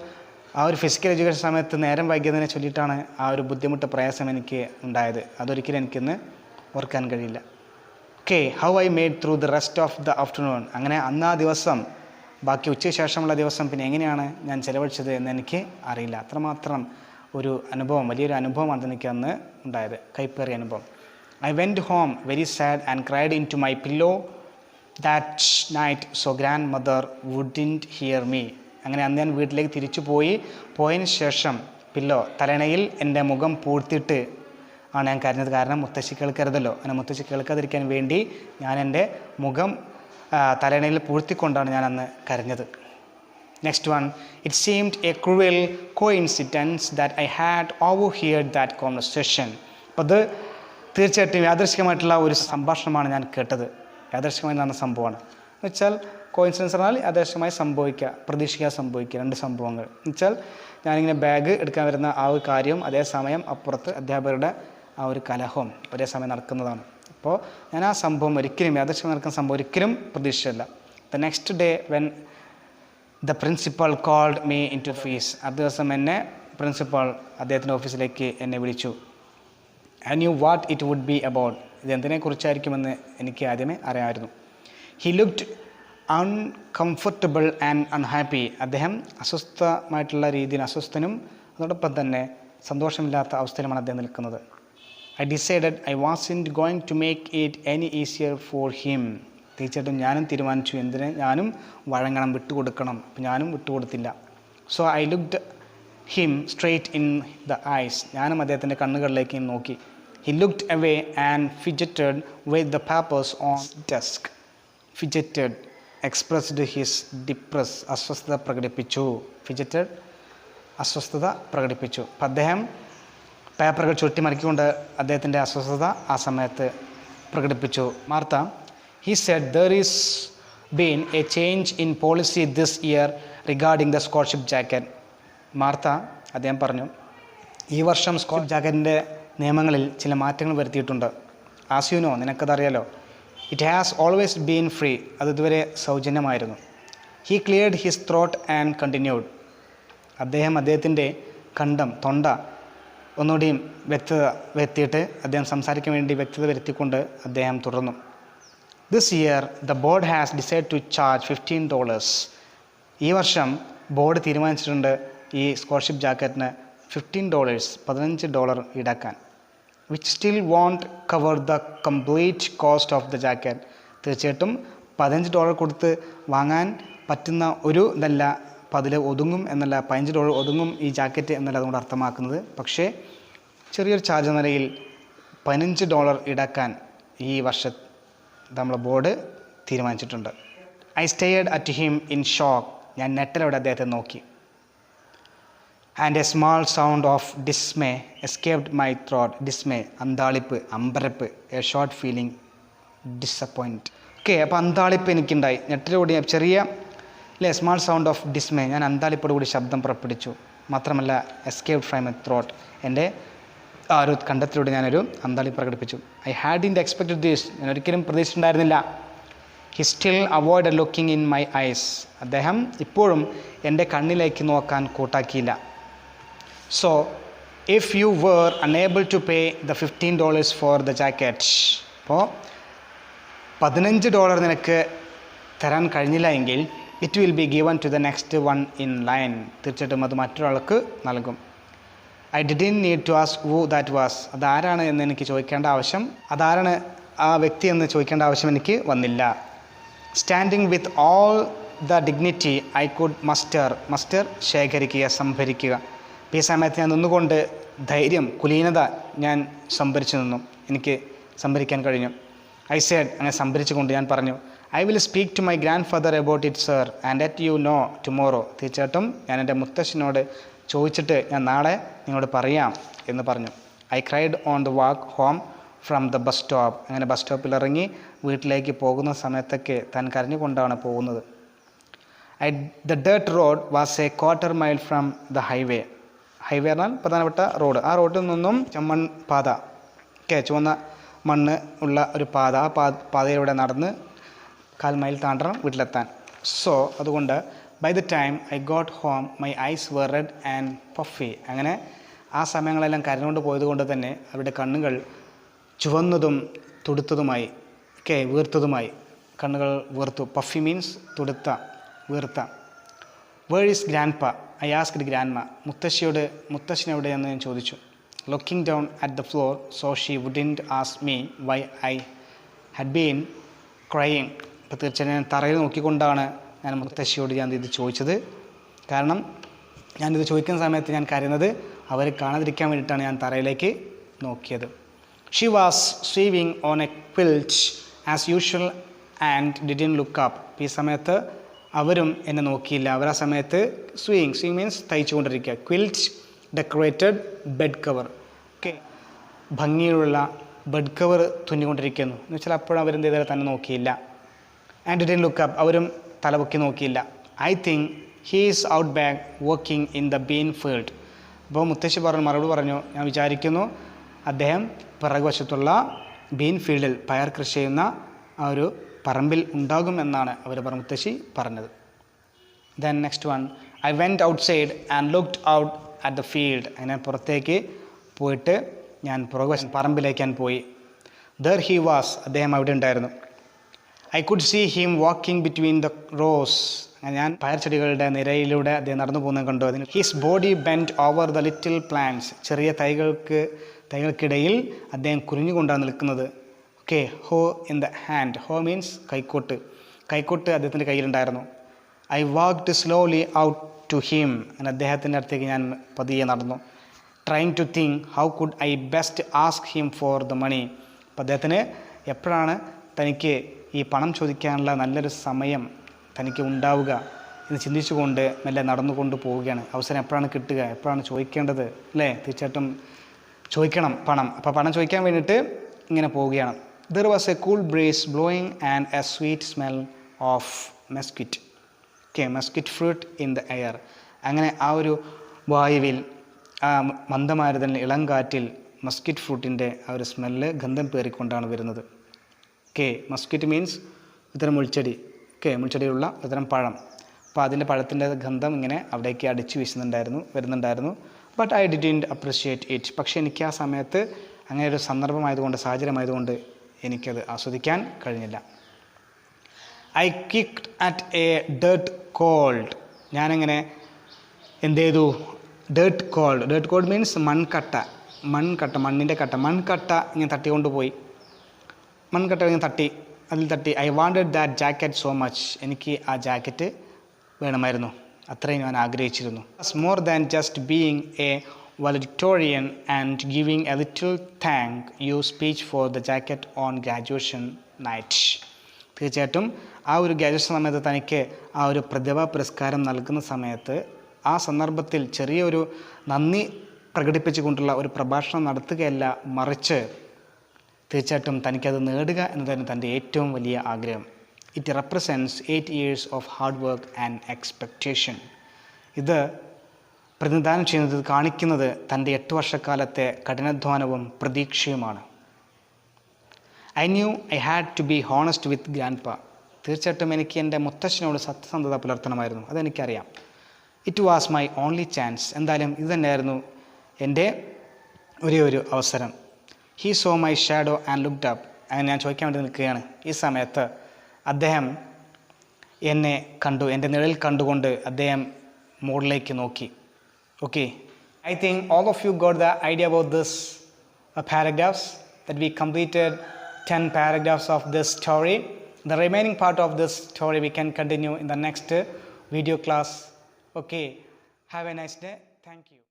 ആ ഒരു ഫിസിക്കൽ എഡ്യൂക്കേഷൻ സമയത്ത് നേരം വൈകിയതിനെ ചൊല്ലിയിട്ടാണ് ആ ഒരു ബുദ്ധിമുട്ട്, പ്രയാസം എനിക്ക് ഉണ്ടായത്. അതൊരിക്കലും എനിക്കിന്ന് ഓർക്കാൻ കഴിയില്ല. How I made through the rest of the afternoon. അങ്ങനെ അന്ന് ആ ദിവസം, ബാക്കി ഉച്ചയ്ക്ക് ശേഷമുള്ള ദിവസം പിന്നെ എങ്ങനെയാണ് ഞാൻ ചിലവഴിച്ചത് എന്ന് എനിക്ക് അറിയില്ല. അത്രമാത്രം ഒരു അനുഭവം, വലിയൊരു അനുഭവമാണ് എനിക്ക് അന്ന് ഉണ്ടായത്, കൈപ്പേറിയ അനുഭവം. I went home very sad and cried into my pillow that night so grandmother wouldn't hear me. അങ്ങനെ അന്ന് ഞാൻ വീട്ടിലേക്ക് തിരിച്ചു പോയതിന് ശേഷം തലയണയിൽ എൻ്റെ മുഖം പൂഴ്ത്തിയിട്ട് ആണ് ഞാൻ കരഞ്ഞത്. കാരണം മുത്തശ്ശി കേൾക്കരുതല്ലോ. അങ്ങനെ മുത്തശ്ശി കേൾക്കാതിരിക്കാൻ വേണ്ടി ഞാൻ എൻ്റെ മുഖം തലയണയിൽ പൂഴ്ത്തിക്കൊണ്ടാണ് ഞാൻ അന്ന് കരഞ്ഞത്. Next one, it seemed a cruel coincidence that I had overheard that conversation. അപ്പോൾ അത് തീർച്ചയായിട്ടും യാദൃശ്ചികമായിട്ടുള്ള ഒരു സംഭാഷണമാണ് ഞാൻ കേട്ടത്. യാദൃശ്ചികമായി നടന്ന സംഭവമാണ്. എന്ന് വെച്ചാൽ കോയിൻസിഡൻസ് പറഞ്ഞാൽ യാദൃശ്ചികമായി പ്രതീക്ഷിക്കാതെ സംഭവിക്കുക, രണ്ട് സംഭവങ്ങൾ. എന്ന് വെച്ചാൽ ഞാനിങ്ങനെ ബാഗ് എടുക്കാൻ വരുന്ന ആ ഒരു കാര്യം അതേസമയം അപ്പുറത്ത് അധ്യാപകരുടെ ആ ഒരു കലഹവും ഒരേ സമയം നടക്കുന്നതാണ്. അപ്പോൾ ഞാൻ ആ സംഭവം യാദൃശ്ചികമായി നടക്കുന്ന സംഭവം ഒരിക്കലും പ്രതീക്ഷിച്ചില്ല. The next day when the principal called me into office. ആ ദിവസം എന്നെ പ്രിൻസിപ്പൽ അദ്ദേഹത്തിൻ്റെ ഓഫീസിലേക്ക് എന്നെ വിളിച്ചു. I knew what it would be about. ഇതെന്തിനെക്കുറിച്ചായിരിക്കുമെന്ന് എനിക്ക് ആദ്യമേ അറിയാമായിരുന്നു. He looked uncomfortable and unhappy. അദ്ദേഹം അസ്വസ്ഥനും അതോടൊപ്പം തന്നെ സന്തോഷമില്ലാത്ത അവസ്ഥയിലുമാണ് അദ്ദേഹം നിൽക്കുന്നത്. I decided I wasn't going to make it any easier for him. തീർച്ചയായിട്ടും ഞാനും തീരുമാനിച്ചു, ഞാനും വഴങ്ങണം, വിട്ടുകൊടുക്കണം. അപ്പം ഞാനും വിട്ടുകൊടുത്തില്ല. So I looked him straight in the eyes. ഞാനും അദ്ദേഹത്തിൻ്റെ കണ്ണുകളിലേക്ക് നോക്കി. He looked away and fidgeted with the papers on desk. Fidgeted expressed his depress. അസ്വസ്ഥത പ്രകടിപ്പിച്ചു. ഫിജറ്റഡ് അസ്വസ്ഥത പ്രകടിപ്പിച്ചു. അപ്പം അദ്ദേഹം പേപ്പറുകൾ ചുറ്റിമറിക്കൊണ്ട് അദ്ദേഹത്തിൻ്റെ അസ്വസ്ഥത ആ സമയത്ത് പ്രകടിപ്പിച്ചു. Martha, he said there is been a change in policy this year regarding the scholarship jacket. Martha, അദ്ദേഹം പറഞ്ഞു, ഈ വർഷം സ്കോളർഷിപ്പ് ജാക്കറ്റിൻ്റെ നിയമങ്ങളിൽ ചില മാറ്റങ്ങൾ വരുത്തിയിട്ടുണ്ട്. ആസ് യു നോ, നിനക്കതറിയാലോ. It has always been free. അത് ഇതുവരെ സൗജന്യമായിരുന്നു. He cleared his throat and continued. അദ്ദേഹത്തിൻ്റെ തൊണ്ട ഒന്നുകൂടിയും വ്യക്തത വരുത്തിയിട്ട് അദ്ദേഹം സംസാരിക്കാൻ വേണ്ടി വ്യക്തത വരുത്തിക്കൊണ്ട് അദ്ദേഹം തുടർന്നു. This year the board has decide to charge $15. ഈ വർഷം ബോർഡ് തീരുമാനിച്ചിട്ടുണ്ട് ഈ സ്കോളർഷിപ്പ് ജാക്കറ്റിന് $15 ഈടാക്കാൻ, which still won't cover the complete cost of the jacket. തീർച്ചയായിട്ടും $15 കൊടുത്ത് വാങ്ങാൻ പറ്റുന്ന ഒരു ഇതല്ല, അപ്പം അതിൽ ഒതുങ്ങും എന്നല്ല, $15 ഒതുങ്ങും ഈ ജാക്കറ്റ് എന്നല്ല അതുകൊണ്ട് അർത്ഥമാക്കുന്നത്. പക്ഷേ ചെറിയൊരു ചാർജ് എന്ന നിലയിൽ $15 ഈടാക്കാൻ ഈ വർഷം നമ്മളെ ബോർഡ് തീരുമാനിച്ചിട്ടുണ്ട്. I stared at him in shock. ഞാൻ നെട്ടലോടെ അദ്ദേഹത്തെ നോക്കി. And a small sound of dismay escaped my throat. Dismay, അന്താളിപ്പ്, അമ്പരപ്പ്. A short feeling disappoint. Okay, അപ്പോൾ അന്താളിപ്പ് എനിക്കുണ്ടായി. നെട്ടിലൂടെ ചെറിയ സ്മാൾ സൗണ്ട് ഓഫ് ഡിസ്മേ, ഞാൻ അന്താളിപ്പോടുകൂടി ശബ്ദം പുറപ്പെടുവിച്ചു. മാത്രമല്ല എസ്കേപ്ഡ് ഫ്രം മൈ ത്രോട്ട്, എൻ്റെ ആ ഒരു കണ്ടത്തിലൂടെ ഞാനൊരു അന്താളി പ്രകടിപ്പിച്ചു. I had in expected this, ഞാൻ ഒരിക്കലും പ്രതീക്ഷിച്ചിട്ടുണ്ടായിരുന്നില്ല. He still avoid looking in my eyes. അദ്ദേഹം ഇപ്പോഴും എൻ്റെ കണ്ണിലേക്ക് നോക്കാൻ കൂട്ടാക്കിയില്ല. So if you were unable to pay the $15 for the jacket, അപ്പോൾ $15 നിനക്ക് തരാൻ കഴിഞ്ഞില്ല എങ്കിൽ it will be given to the next one in line. തീർച്ചയായിട്ടും അത് മറ്റൊരാൾക്ക് നൽകും. I didn't need to ask who that was. അതാരാണ് എന്ന് എനിക്ക് ചോദിക്കേണ്ട ആവശ്യം, അതാരാണ് ആ വ്യക്തി എന്ന് ചോദിക്കേണ്ട ആവശ്യം എനിക്ക് വന്നില്ല. Standing with all the dignity I could muster ശേഖരിക്കുക, സംഭരിക്കുക. ഈ സമയത്ത് ഞാൻ നിന്നുകൊണ്ട് ധൈര്യം, കുലീനത ഞാൻ സംഭരിച്ചു നിന്നു, എനിക്ക് സംഭരിക്കാൻ കഴിഞ്ഞു. ഐ സേഡ്, അങ്ങനെ സംഭരിച്ചുകൊണ്ട് ഞാൻ പറഞ്ഞു, I will speak to my grandfather about it sir and let you know tomorrow. തീർച്ചയായിട്ടും ഞാൻ എൻ്റെ മുത്തശ്ശനോട് ചോദിച്ചിട്ട് ഞാൻ നാളെ നിങ്ങളോട് പറയാം എന്ന് പറഞ്ഞു. I cried on the walk home from the bus stop. അങ്ങനെ ബസ് സ്റ്റോപ്പിൽ ഇറങ്ങി വീട്ടിലേക്ക് പോകുന്ന സമയത്തൊക്കെ താൻ കരഞ്ഞുകൊണ്ടാണ് പോകുന്നത്. The dirt road was A quarter mile from the highway. Highway പറഞ്ഞാൽ പ്രധാനപ്പെട്ട റോഡ്. ആ റോഡിൽ നിന്നും ചമ്മൺ പാത, ചുവന്ന മണ്ണ് ഉള്ള ഒരു പാത, ആ പാതയിലൂടെ നടന്ന് 1/4 മൈൽ താണ്ടണം വീട്ടിലെത്താൻ. സോ അതുകൊണ്ട് by the time I got home my eyes were red and puffy. അങ്ങനെ ആ സമയങ്ങളെല്ലാം കരഞ്ഞുകൊണ്ട് പോയതുകൊണ്ട് തന്നെ അവരുടെ കണ്ണുകൾ ചുവന്നതും തുടുത്തതുമായി, വീർത്തതുമായി. കണ്ണുകൾ വീർത്തു. പഫി മീൻസ് തുടുത്ത, വീർത്ത. Where is grandpa? I asked grandma. മുത്തശ്ശനെവിടെയെന്ന് ഞാൻ ചോദിച്ചു. Looking down at the floor so she wouldn't ask me why I had been crying. ഇപ്പോൾ തീർച്ചയായും ഞാൻ തറയിൽ നോക്കിക്കൊണ്ടാണ് ഞാൻ മുത്തശ്ശിയോട് ഞാൻ ഇത് ചോദിച്ചത്. കാരണം ഞാനിത് ചോദിക്കുന്ന സമയത്ത് ഞാൻ കരയുന്നത് അവർ കാണാതിരിക്കാൻ വേണ്ടിയിട്ടാണ് ഞാൻ തറയിലേക്ക് നോക്കിയത്. She was sewing on a quilt as usual and didn't look up. ഈ സമയത്ത് അവരും എന്നെ നോക്കിയില്ല. അവർ ആ സമയത്ത് സ്വീയിങ് മീൻസ് തയ്ച്ചുകൊണ്ടിരിക്കുക. Quilt decorated bed cover. ഭംഗിയുള്ള ബെഡ് കവർ തുന്നിക്കൊണ്ടിരിക്കുന്നു എന്ന് വെച്ചാൽ അപ്പോഴും അവരെന്ത് ചെയ്താലും തന്നെ നോക്കിയില്ല. ആൻഡ് ഡിഡിൻ ലുക്ക് അപ്പ്, അവരും തലപൊക്കി നോക്കിയില്ല. I think he is out back working in the been field. അപ്പോൾ മുത്തശ്ശി മറുപടി പറഞ്ഞു, ഞാൻ വിചാരിക്കുന്നു അദ്ദേഹം പിറകുവശത്തുള്ള ബീൻ ഫീൽഡിൽ പയർ കൃഷി ചെയ്യുന്ന ആ ഒരു പറമ്പിൽ ഉണ്ടാകുമെന്നാണ് മുത്തശ്ശി പറഞ്ഞത്. Then next one, I went outside and looked out at the field. അങ്ങനെ പുറത്തേക്ക് പോയിട്ട് ഞാൻ പറമ്പിലേക്ക് ഞാൻ പോയി. ദർ ഹി വാസ്, അദ്ദേഹം അവിടെ ഉണ്ടായിരുന്നു. I could see him walking between the rows. ഞാൻ പയർച്ചെടികളുടെ നിരയിലൂടെ അദ്ദേഹം നടന്നു പോകുന്നത് കണ്ടു. അതിന് his body bend over the little plants. ചെറിയ തൈകൾക്കിടയിൽ അദ്ദേഹം കുനിഞ്ഞുകൊണ്ടാണ് നിൽക്കുന്നത്. Hoe in the hand. Hoe means കൈക്കോട്ട് അദ്ദേഹത്തിൻ്റെ കയ്യിലുണ്ടായിരുന്നു. I walked slowly out to him. അങ്ങനെ അദ്ദേഹത്തിൻ്റെ അടുത്തേക്ക് ഞാൻ പതിയെ നടന്നു. Trying to think how could I best ask him for the money. അപ്പോൾ അദ്ദേഹത്തിന് എപ്പോഴാണ് തനിക്ക് ഈ പണം ചോദിക്കാനുള്ള നല്ലൊരു സമയം തനിക്ക് ഉണ്ടാവുക എന്ന് ചിന്തിച്ചുകൊണ്ട് മെല്ലെ നടന്നുകൊണ്ട് പോവുകയാണ്. അവസരം എപ്പോഴാണ് കിട്ടുക, എപ്പോഴാണ് ചോദിക്കേണ്ടത്, അല്ലേ? തീർച്ചയായിട്ടും ചോദിക്കണം പണം. അപ്പോൾ പണം ചോദിക്കാൻ വേണ്ടിയിട്ട് ഇങ്ങനെ പോവുകയാണ്. There was a cool breeze blowing and a sweet smell of mesquite fruit in the air. അങ്ങനെ ആ ഒരു വായുവിൽ, ആ മന്ദമാരുതൻ ഇളം കാറ്റിൽ മസ്ക്വിറ്റ് ഫ്രൂട്ടിൻ്റെ ആ ഒരു സ്മെല്ല്, ഗന്ധം പേറിക്കൊണ്ടാണ് വരുന്നത്. മസ്ക്വിറ്റ് മീൻസ് ഇത്തരം മുൾച്ചെടി, മുൾച്ചെടിയിലുള്ള ഇത്തരം പഴം. അപ്പോൾ അതിൻ്റെ പഴത്തിൻ്റെ ഗന്ധം ഇങ്ങനെ അവിടേക്ക് അടിച്ചു വരുന്നുണ്ടായിരുന്നു. But I didn't appreciate it. പക്ഷേ എനിക്ക് ആ സമയത്ത് അങ്ങനെ ഒരു സന്ദർഭമായതുകൊണ്ട്, സാഹചര്യമായതുകൊണ്ട് എനിക്കത് ആസ്വദിക്കാൻ കഴിഞ്ഞില്ല. I kicked at a dirt clod. ഞാനങ്ങനെ എന്ത് ചെയ്തു? ഡേർട്ട് കോൾഡ് മീൻസ് മൺകട്ട, മണ്ണിൻ്റെ കട്ട, മൺകട്ട ഇങ്ങനെ തട്ടിക്കൊണ്ടുപോയി, മൺകട്ട ഇങ്ങനെ തട്ടി I wanted that jacket so much, എനിക്ക് ആ ജാക്കറ്റ് വേണമായിരുന്നു, അത്രയും ഞാൻ ആഗ്രഹിച്ചിരുന്നു. More than just being A valedictorian and giving a little thank you speech for the jacket on graduation night. തീർച്ചയായിട്ടും ആ ഒരു ഗ്രാജുവേഷൻ സമയത്ത് തനിക്ക് ആ ഒരു പ്രതിഭാ പുരസ്കാരം നൽകുന്ന സമയത്ത് ആ സന്ദർഭത്തിൽ ചെറിയൊരു നന്ദി പ്രകടിപ്പിച്ചുകൊണ്ടുള്ള ഒരു പ്രഭാഷണം നടത്തുകയല്ല, മറിച്ച് തീർച്ചയായിട്ടും തനിക്കത് നേടുക എന്നതായിരുന്നു തൻ്റെ ഏറ്റവും വലിയ ആഗ്രഹം. It represents 8 years of hard work and expectation. ഇത് പ്രതിനിധാനം ചെയ്യുന്നത്, കാണിക്കുന്നത് തൻ്റെ 8 വർഷക്കാലത്തെ കഠിനാധ്വാനവും പ്രതീക്ഷയുമാണ്. I knew I had to be honest with grandpa. തീർച്ചയായിട്ടും എനിക്ക് എൻ്റെ മുത്തശ്ശനോട് സത്യസന്ധത പുലർത്തണമായിരുന്നു, അതെനിക്കറിയാം. It was my only chance. എന്തായാലും ഇത് തന്നെയായിരുന്നു എൻ്റെ ഒരേ ഒരു അവസരം. He saw my shadow and looked up. അങ്ങനെ ഞാൻ ചോദിക്കാൻ വേണ്ടി നിൽക്കുകയാണ്. ഈ സമയത്ത് അദ്ദേഹം എന്നെ കണ്ടു, എൻ്റെ നിഴൽ കണ്ടുകൊണ്ട് അദ്ദേഹം മുകളിലേക്ക് നോക്കി. Okay, I think all of you got the idea about this paragraphs, that we completed 10 paragraphs of this story. The remaining part of this story we can continue in the next video class. Okay, have a nice day. Thank you.